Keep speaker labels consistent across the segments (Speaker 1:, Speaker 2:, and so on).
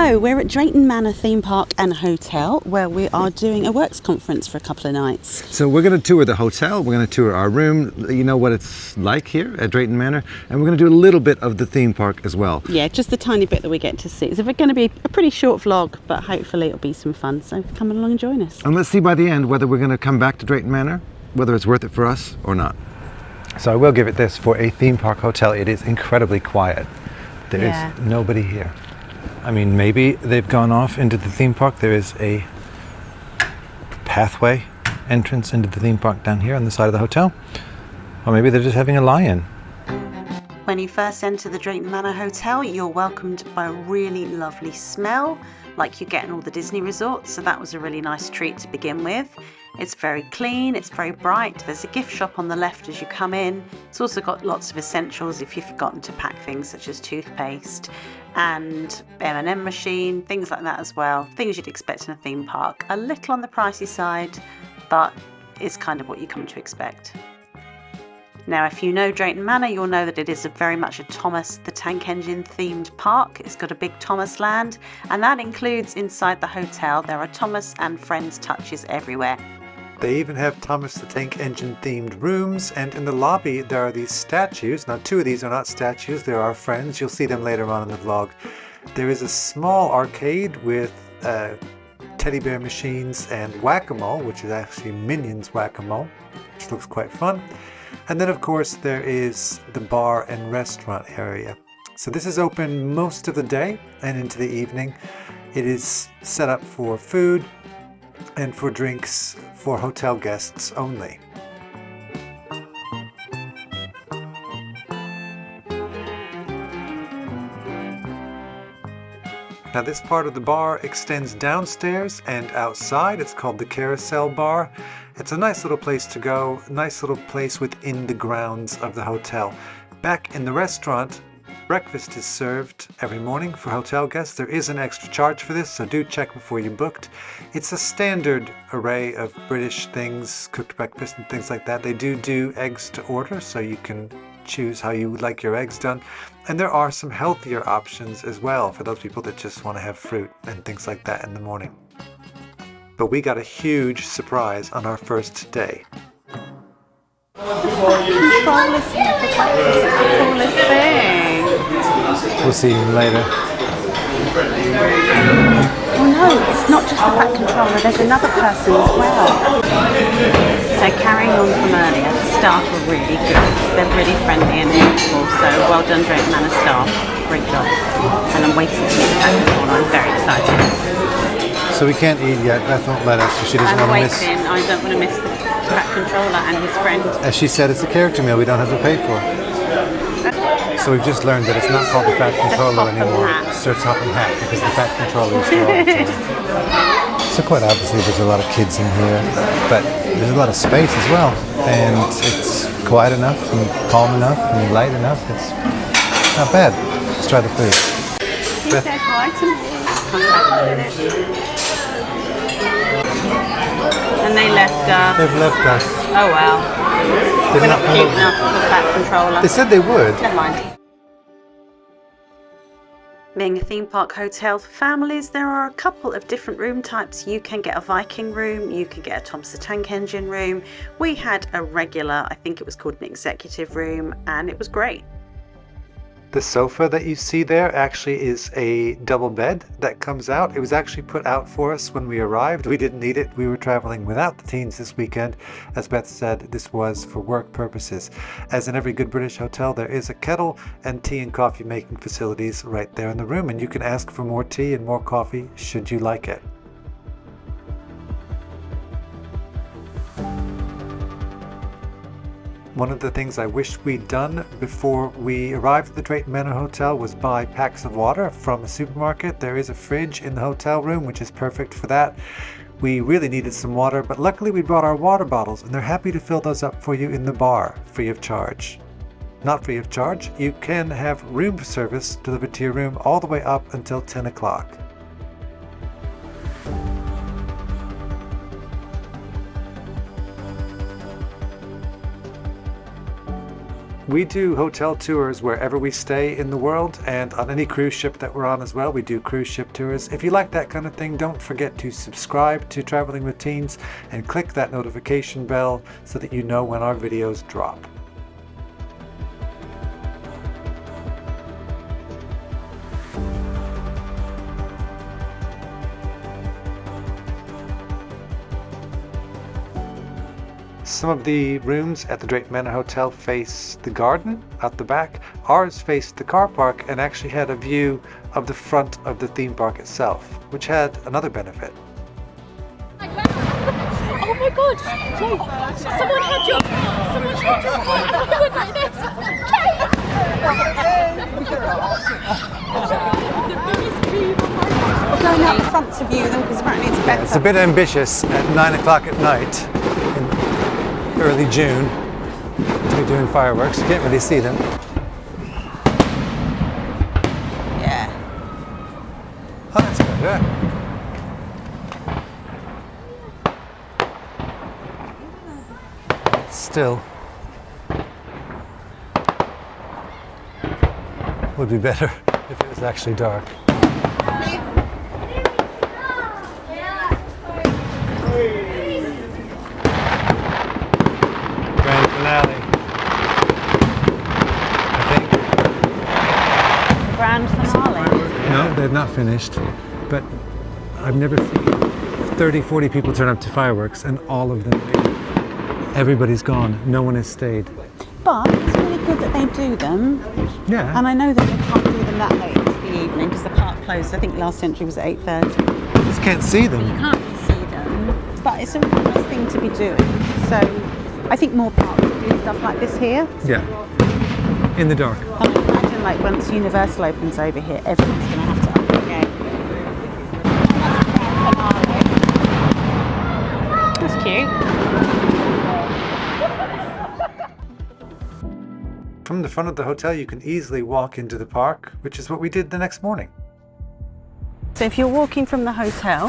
Speaker 1: So we're at Drayton Manor Theme Park and Hotel, where we are doing a works conference for a couple of nights.
Speaker 2: So we're going to tour the hotel, we're going to tour our room, you know what it's like here at Drayton Manor, and we're going to do a little bit of the theme park as well.
Speaker 1: Yeah, just the tiny bit that we get to see. So we're going to be a pretty short vlog, but hopefully it'll be some fun. So come along and join us.
Speaker 2: And let's see by the end whether we're going to come back to Drayton Manor, whether it's worth it for us or not. So I will give it this, for a theme park hotel, it is incredibly quiet. There is nobody here. I mean, maybe they've gone off into the theme park. There is a pathway entrance into the theme park down here on the side of the hotel. Or maybe they're just having a lie-in.
Speaker 1: When you first enter the Drayton Manor Hotel, you're welcomed by a really lovely smell, like you get in all the Disney resorts. So that was a really nice treat to begin with. It's very clean, it's very bright. There's a gift shop on the left as you come in. It's also got lots of essentials if you've forgotten to pack things such as toothpaste and M&M machine, things like that as well. Things you'd expect in a theme park. A little on the pricey side, but it's kind of what you come to expect. Now, if you know Drayton Manor, you'll know that it is very much a Thomas the Tank Engine themed park. It's got a big Thomas land, and that includes inside the hotel. There are Thomas and Friends touches everywhere.
Speaker 3: They even have Thomas the Tank Engine themed rooms, and in the lobby there are these statues. Now, two of these are not statues, they're our friends. You'll see them later on in the vlog. There is a small arcade with teddy bear machines and whack-a-mole, which is actually Minions whack-a-mole, which looks quite fun. And then, of course, there is the bar and restaurant area. So this is open most of the day and into the evening. It is set up for food and for drinks for hotel guests only. Now, this part of the bar extends downstairs and outside. It's called the Carousel Bar. It's a nice little place to go, nice little place within the grounds of the hotel. Back in the restaurant, breakfast is served every morning for hotel guests. There is an extra charge for this, so do check before you booked. It's a standard array of British things, cooked breakfast and things like that. They do eggs to order, so you can choose how you would like your eggs done. And there are some healthier options as well for those people that just want to have fruit and things like that in the morning. But we got a huge surprise on our first day.
Speaker 1: Coolest thing.
Speaker 2: We'll see you later.
Speaker 1: Oh no, it's not just the fat controller, there's another person as well. So carrying on from earlier, the staff are really good. They're really friendly and helpful, so well done Drayton Manor staff. Great job. And I'm waiting to meet the fat controller, I'm very excited.
Speaker 2: So we can't eat yet, Beth won't let us, so she doesn't want to miss.
Speaker 1: I don't want to miss the fat controller and his friend.
Speaker 2: As she said, it's a character meal we don't have to pay for. So we've just learned that it's not called the Fat Controller anymore. It's Sir Topham Hatt, because the Fat Controller is here all the time. So quite obviously there's a lot of kids in here, but there's a lot of space as well. And it's quiet enough and calm enough and light enough. It's not bad. Let's try the food.
Speaker 1: He said hi to me. Come back in a minute. And they left us.
Speaker 2: They've left us.
Speaker 1: Oh well. We're not cute enough for the fat controller.
Speaker 2: They said they would.
Speaker 1: Never mind. Being a theme park hotel for families, there are a couple of different room types. You can get a Viking room, you can get a Thomas the Tank Engine room. We had a regular, I think it was called an executive room, and it was great.
Speaker 3: The sofa that you see there actually is a double bed that comes out. It was actually put out for us when we arrived. We didn't need it. We were traveling without the teens this weekend. As Beth said, this was for work purposes. As in every good British hotel, there is a kettle and tea and coffee making facilities right there in the room, and you can ask for more tea and more coffee should you like it. One of the things I wish we'd done before we arrived at the Drayton Manor Hotel was buy packs of water from a supermarket. There is a fridge in the hotel room, which is perfect for that. We really needed some water, but luckily we brought our water bottles, and they're happy to fill those up for you in the bar, free of charge. Not free of charge, you can have room service delivered to your room all the way up until 10 o'clock. We do hotel tours wherever we stay in the world, and on any cruise ship that we're on as well. We do cruise ship tours. If you like that kind of thing, don't forget to subscribe to Traveling with Teens and click that notification bell so that you know when our videos drop. Some of the rooms at the Drayton Manor Hotel face the garden out the back. Ours faced the car park and actually had a view of the front of the theme park itself, which had another benefit.
Speaker 4: Oh my god! Jay, someone had your car! Someone had your car! I went like this!
Speaker 1: We're going out the front to view them because apparently it's better.
Speaker 3: It's a bit ambitious at 9 o'clock at night in early June to be doing fireworks. You can't really see them.
Speaker 1: Yeah.
Speaker 3: Oh, that's better. Still would be better if it was actually dark. Grand finale, I think.
Speaker 1: Grand finale.
Speaker 3: No, they've not finished, but I've never seen 30, 40 people turn up to fireworks and all of them leave. Everybody's gone. No one has stayed.
Speaker 1: But it's really good that they do them.
Speaker 3: Yeah.
Speaker 1: And I know that they can't do them that late into the evening because the park closed. I think last entry was at 8:30.
Speaker 3: You just can't see them.
Speaker 1: You can't really see them. But it's a really nice thing to be doing. So I think more parks will do stuff like this here.
Speaker 3: Yeah. In the dark.
Speaker 1: I mean, imagine like once Universal opens over here, everyone's going to have to up the game. That's cute.
Speaker 3: From the front of the hotel, you can easily walk into the park, which is what we did the next morning.
Speaker 1: So if you're walking from the hotel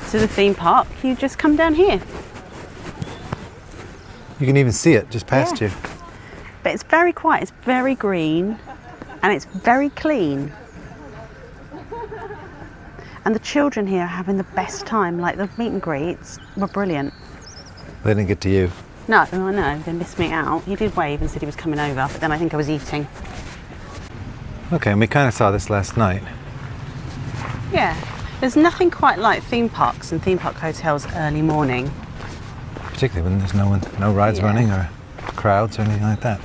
Speaker 1: to the theme park, you just come down here.
Speaker 3: You can even see it just past you.
Speaker 1: But it's very quiet, it's very green, and it's very clean. And the children here are having the best time. Like the meet and greets were brilliant.
Speaker 3: They didn't get to you.
Speaker 1: No, I know, they missed me out. He did wave and said he was coming over, but then I think I was eating.
Speaker 3: Okay, and we kind of saw this last night.
Speaker 1: Yeah, there's nothing quite like theme parks and theme park hotels early morning.
Speaker 3: Particularly when there's no rides running or crowds or anything like that.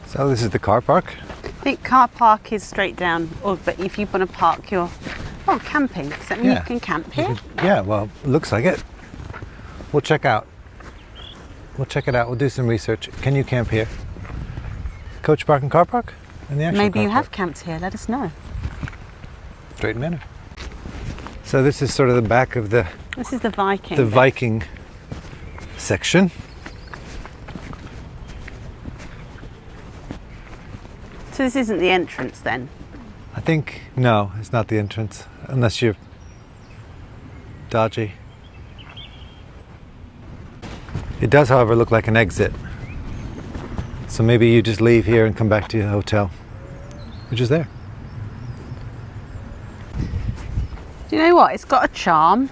Speaker 3: So this is the car park.
Speaker 1: I think car park is straight down, but if you want to park your... Oh, camping. Does that mean you can camp here?
Speaker 3: Yeah, well, it looks like it. We'll check out. We'll check it out. We'll do some research. Can you camp here? Coach park and car park? And the actual
Speaker 1: Maybe
Speaker 3: car
Speaker 1: you
Speaker 3: park?
Speaker 1: have camped here, let us know.
Speaker 3: Drayton Manor. So this is sort of the back of the
Speaker 1: This is the Viking.
Speaker 3: the Viking section.
Speaker 1: So this isn't the entrance then?
Speaker 3: I think, no, it's not the entrance, unless you're dodgy. It does, however, look like an exit. So maybe you just leave here and come back to your hotel, which is there.
Speaker 1: Do you know what? It's got a charm.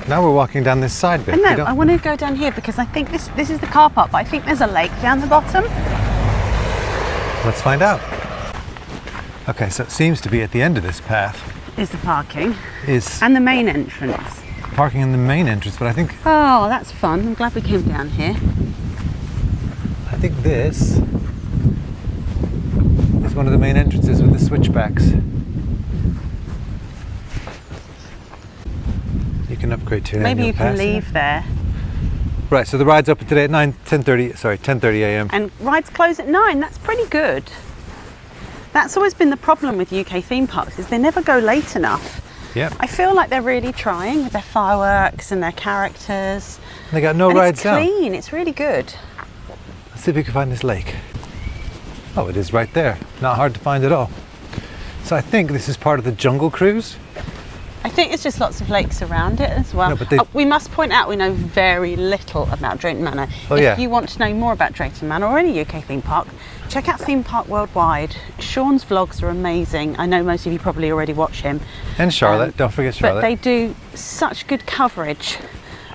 Speaker 3: Now we're walking down this side bit.
Speaker 1: I
Speaker 3: We
Speaker 1: know,
Speaker 3: don't-
Speaker 1: I want to go down here because I think this is the car park, but I think there's a lake down the bottom.
Speaker 3: Let's find out. Okay, so it seems to be at the end of this path
Speaker 1: Is the parking.
Speaker 3: is
Speaker 1: And the main entrance.
Speaker 3: parking in the main entrance, but I think
Speaker 1: Oh, that's fun. I'm glad we came down here.
Speaker 3: this is one of the main entrances with the switchbacks. You can upgrade to an
Speaker 1: Maybe
Speaker 3: annual
Speaker 1: you can
Speaker 3: pass,
Speaker 1: leave there.
Speaker 3: Right, so the ride's open today at 10:30 a.m.
Speaker 1: And rides close at 9. That's pretty good. That's always been the problem with UK theme parks, is they never go late enough.
Speaker 3: Yeah,
Speaker 1: I feel like they're really trying with their fireworks and their characters.
Speaker 3: they got no
Speaker 1: And
Speaker 3: rides
Speaker 1: it's
Speaker 3: down.
Speaker 1: clean, it's really good.
Speaker 3: Let's see if we can find this lake. Oh, it is right there. Not hard to find at all. So I think this is part of the Jungle Cruise.
Speaker 1: I think it's just lots of lakes around it as well.
Speaker 2: No, but
Speaker 1: we must point out we know very little about Drayton Manor.
Speaker 2: Oh,
Speaker 1: if
Speaker 2: yeah.
Speaker 1: you want to know more about Drayton Manor or any UK theme park, check out Theme Park Worldwide. Sean's vlogs are amazing. I know most of you probably already watch him.
Speaker 2: And Charlotte, don't forget Charlotte.
Speaker 1: But they do such good coverage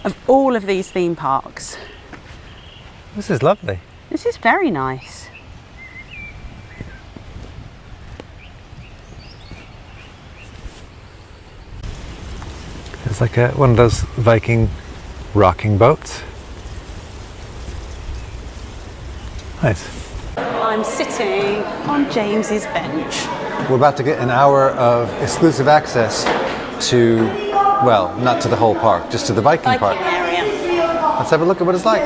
Speaker 1: of all of these theme parks.
Speaker 2: This is lovely.
Speaker 1: This is very nice.
Speaker 2: It's like one of those Viking rocking boats. Nice.
Speaker 1: I'm sitting on James's bench.
Speaker 2: We're about to get an hour of exclusive access to, well, not to the whole park, just to the Viking park.
Speaker 1: Area.
Speaker 2: Let's have a look at what it's like.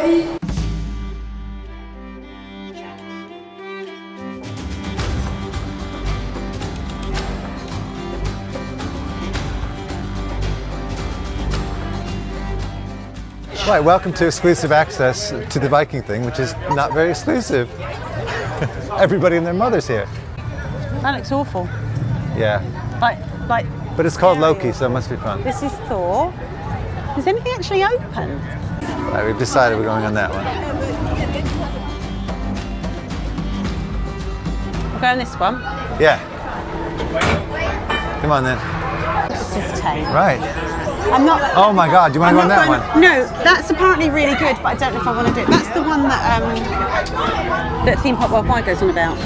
Speaker 2: Right, welcome to exclusive access to the Viking thing, which is not very exclusive. Everybody and their mother's here.
Speaker 1: That looks awful.
Speaker 2: Yeah,
Speaker 1: Like.
Speaker 2: but it's called Loki, so it must be fun.
Speaker 1: This is Thor. Is anything actually open?
Speaker 2: Right, we've decided we're going on that one.
Speaker 1: We'll go on this one.
Speaker 2: Yeah. Come on then.
Speaker 1: This is tame.
Speaker 2: Right.
Speaker 1: I'm not.
Speaker 2: Oh my God, do you want to go on that one?
Speaker 1: No, that's apparently really good, but I don't know if I want to do it. That's the one that that Theme Park Worldwide goes on about.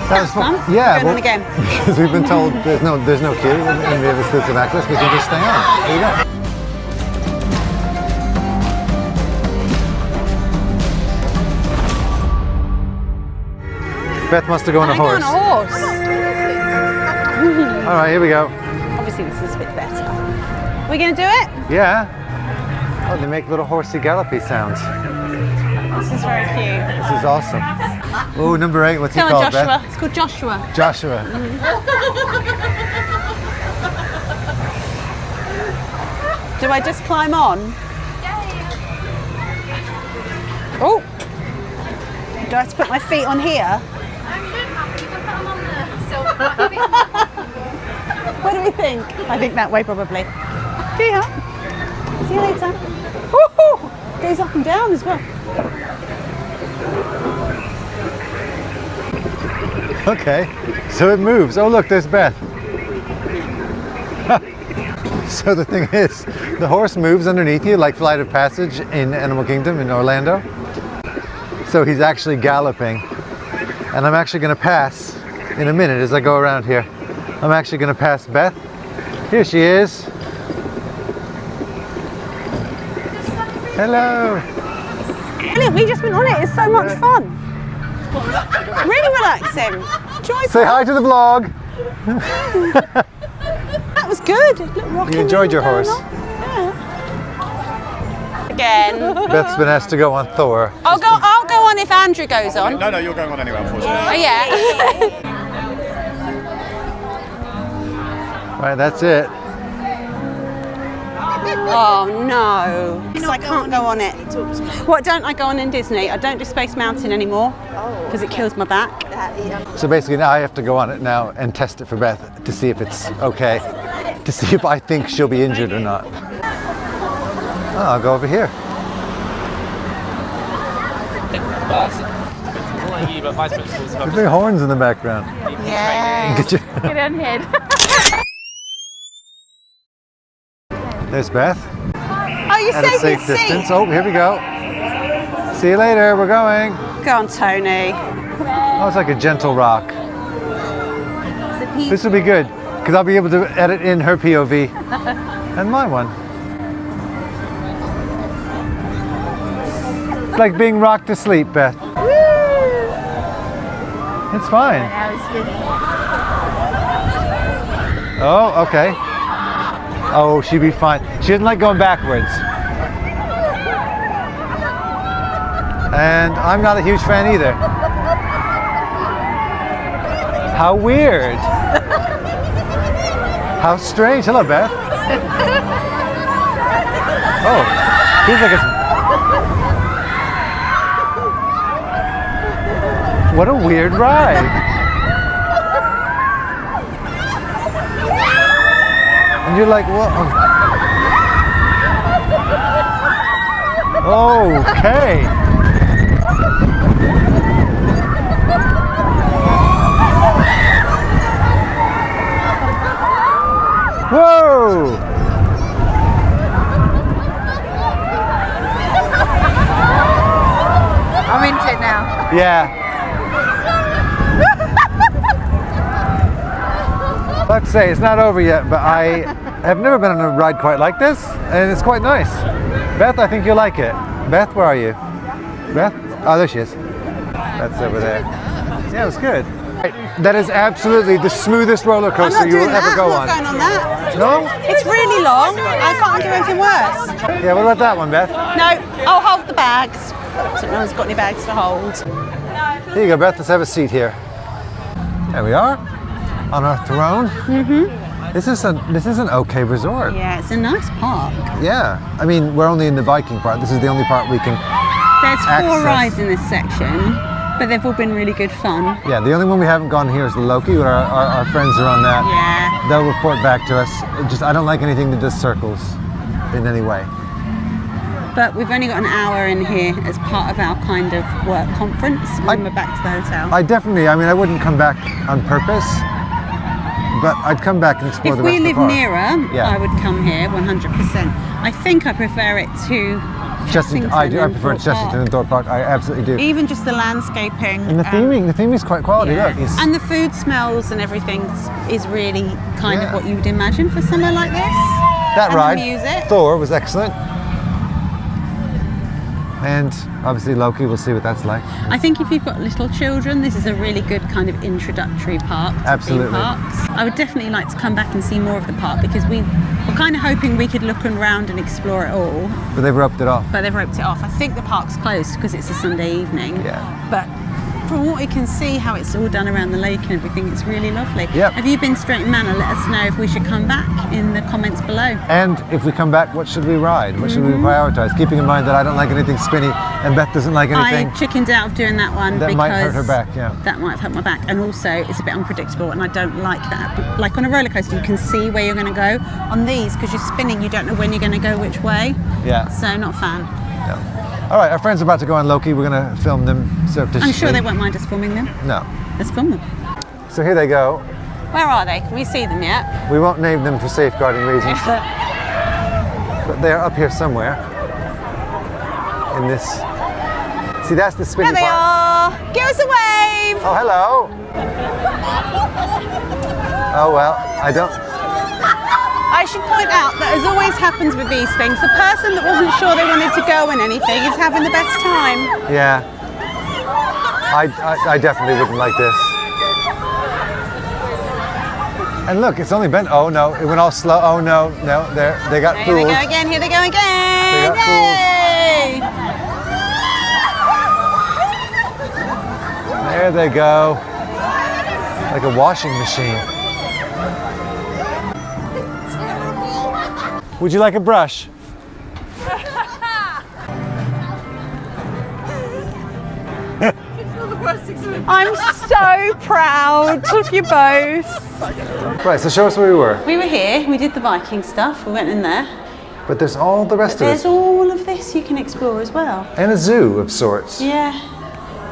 Speaker 1: That's
Speaker 2: fun.
Speaker 1: fun.
Speaker 2: Yeah.
Speaker 1: Going on again.
Speaker 2: Because we've been told there's no queue and we have exclusive access. We can just stay on. There you go. Beth wants to go on a horse.
Speaker 1: Go on a horse.
Speaker 2: All right, here we go.
Speaker 1: Obviously, this is a bit better. We're going to do it?
Speaker 2: Yeah. Oh, they make little horsey gallopy sounds.
Speaker 1: This is very cute.
Speaker 2: This is awesome. Oh, number 8. What's he
Speaker 1: Come on,
Speaker 2: called,
Speaker 1: Joshua.
Speaker 2: Beth?
Speaker 1: It's called Joshua.
Speaker 2: Joshua.
Speaker 1: Do I just climb on? Oh! Do I have to put my feet on here? What do we think? I think that way probably. See ya. See you later. Woo-hoo! Goes up and down as well.
Speaker 2: Okay, so it moves. Oh look, there's Beth. So the thing is, the horse moves underneath you like Flight of Passage in Animal Kingdom in Orlando. So he's actually galloping. And I'm actually going to pass in a minute as I go around here. I'm actually going to pass Beth. Here she is. Hello.
Speaker 1: Brilliant, we just went on it. It's so much fun. Really relaxing. Joyful.
Speaker 2: Say hi to the vlog.
Speaker 1: That was good.
Speaker 2: You enjoyed your horse.
Speaker 1: Yeah. Again.
Speaker 2: Beth's been asked to go on Thor.
Speaker 1: I'll go on if Andrew goes on.
Speaker 5: No, you're going on anyway, unfortunately.
Speaker 1: Oh yeah.
Speaker 2: Right, that's it.
Speaker 1: Oh no. So I can't go on it. What, don't I go on in Disney? I don't do Space Mountain anymore because it kills my back.
Speaker 2: So basically now I have to go on it now and test it for Beth to see if it's okay, to see if I think she'll be injured or not. Oh, I'll go over here. There's big horns in the background.
Speaker 1: Yeah.
Speaker 2: Get you.
Speaker 4: Get on head.
Speaker 2: There's Beth
Speaker 1: Oh, you
Speaker 2: at a
Speaker 1: saved
Speaker 2: safe
Speaker 1: me a
Speaker 2: distance.
Speaker 1: seat.
Speaker 2: Oh, here we go. See you later. We're going.
Speaker 1: Go on, Tony.
Speaker 2: Oh, it's like a gentle rock. This will be good because I'll be able to edit in her POV and my one. It's like being rocked to sleep, Beth. It's fine. Oh, okay. Oh, she'd be fine. She doesn't like going backwards. And I'm not a huge fan either. How weird. How strange. Hello, Beth. Oh, feels like it's... What a weird ride. And you're like, what? Okay. Whoa!
Speaker 1: I'm into it now.
Speaker 2: Yeah. Let's say it's not over yet, but I have never been on a ride quite like this, and it's quite nice. Beth, I think you'll like it. Beth, where are you? Beth? Oh, there she is. That's over there. Yeah, it was good. That is absolutely the smoothest roller coaster you will ever go on.
Speaker 1: I'm not going on that.
Speaker 2: No?
Speaker 1: It's really long. I can't do anything worse.
Speaker 2: Yeah, what about that one, Beth?
Speaker 1: No, I'll hold the bags. So no one's got any bags to hold.
Speaker 2: Here you go, Beth. Let's have a seat here. There we are, on our throne. This is an okay resort.
Speaker 1: Yeah, it's a nice park.
Speaker 2: Yeah, I mean, we're only in the Viking part. This is the only part we can
Speaker 1: There's 4
Speaker 2: access.
Speaker 1: rides in this section, but they've all been really good fun.
Speaker 2: Yeah, the only one we haven't gone here is the Loki. Our friends are on that.
Speaker 1: Yeah.
Speaker 2: They'll report back to us. I don't like anything that does circles in any way.
Speaker 1: But we've only got an hour in here as part of our kind of work conference, and then we're back to the hotel.
Speaker 2: I mean, I wouldn't come back on purpose, but I'd come back and explore
Speaker 1: If
Speaker 2: the rest
Speaker 1: we
Speaker 2: of the
Speaker 1: live
Speaker 2: park.
Speaker 1: nearer,
Speaker 2: Yeah.
Speaker 1: I would come here 100%. I think I prefer it to
Speaker 2: Chessington, I do. I prefer Chessington and Thorpe Park. I absolutely do.
Speaker 1: Even just the landscaping.
Speaker 2: And the theming is quite quality.
Speaker 1: Yeah.
Speaker 2: Look, it's,
Speaker 1: And the food smells and everything is really kind
Speaker 2: Yeah.
Speaker 1: of what you would imagine for somewhere like this.
Speaker 2: that
Speaker 1: and
Speaker 2: ride,
Speaker 1: the music.
Speaker 2: Thor, was excellent. And obviously Loki, we'll see what that's like.
Speaker 1: I think if you've got little children, this is a really good kind of introductory park to
Speaker 2: Absolutely.
Speaker 1: theme parks. I would definitely like to come back and see more of the park because we were kind of hoping we could look around and explore it all,
Speaker 2: But they've roped it off.
Speaker 1: but they've roped it off. I think the park's closed because it's a Sunday evening.
Speaker 2: Yeah.
Speaker 1: But from what we can see, how it's all done around the lake and everything, it's really lovely.
Speaker 2: Yep.
Speaker 1: Have you been to Drayton Manor? Let us know if we should come back in the comments below.
Speaker 2: And if we come back, what should we ride? What should we prioritize? Keeping in mind that I don't like anything spinny and Beth doesn't like anything.
Speaker 1: I chickened out of doing that one
Speaker 2: That
Speaker 1: because
Speaker 2: might hurt her back, yeah.
Speaker 1: That might have hurt my back, and also it's a bit unpredictable, and I don't like that. Like on a roller coaster, you can see where you're going to go. On these, because you're spinning, you don't know when you're going to go which way.
Speaker 2: Yeah.
Speaker 1: So not a fan.
Speaker 2: All right, our friends are about to go on Loki. We're going to film them surreptitiously.
Speaker 1: I'm sure they won't mind us filming them.
Speaker 2: No.
Speaker 1: Let's film them.
Speaker 2: So here they go.
Speaker 1: Where are they? Can we see them yet?
Speaker 2: We won't name them for safeguarding reasons, but they're up here somewhere. In this. See, that's the spinny
Speaker 1: There they
Speaker 2: part.
Speaker 1: are. Give us a wave.
Speaker 2: Oh, hello. Oh, well, I don't.
Speaker 1: I should point out that, as always happens with these things, the person that wasn't sure they wanted to go in anything is having the best time.
Speaker 2: Yeah. I definitely wouldn't like this. And look, it's only been, oh no, it went all slow. Oh no, they got
Speaker 1: Here
Speaker 2: fooled.
Speaker 1: they go again, here they go again.
Speaker 2: They got
Speaker 1: Yay!
Speaker 2: There they go. Like a washing machine. Would you like a brush?
Speaker 1: I'm so proud of you both.
Speaker 2: Right, so show us where we were.
Speaker 1: We were here, we did the Viking stuff, we went in there.
Speaker 2: But there's all the rest of
Speaker 1: There's
Speaker 2: it.
Speaker 1: all of this you can explore as well.
Speaker 2: And a zoo of sorts.
Speaker 1: Yeah.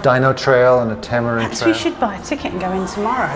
Speaker 2: Dino trail and a tamarind
Speaker 1: Perhaps
Speaker 2: trail.
Speaker 1: we should buy a ticket and go in tomorrow.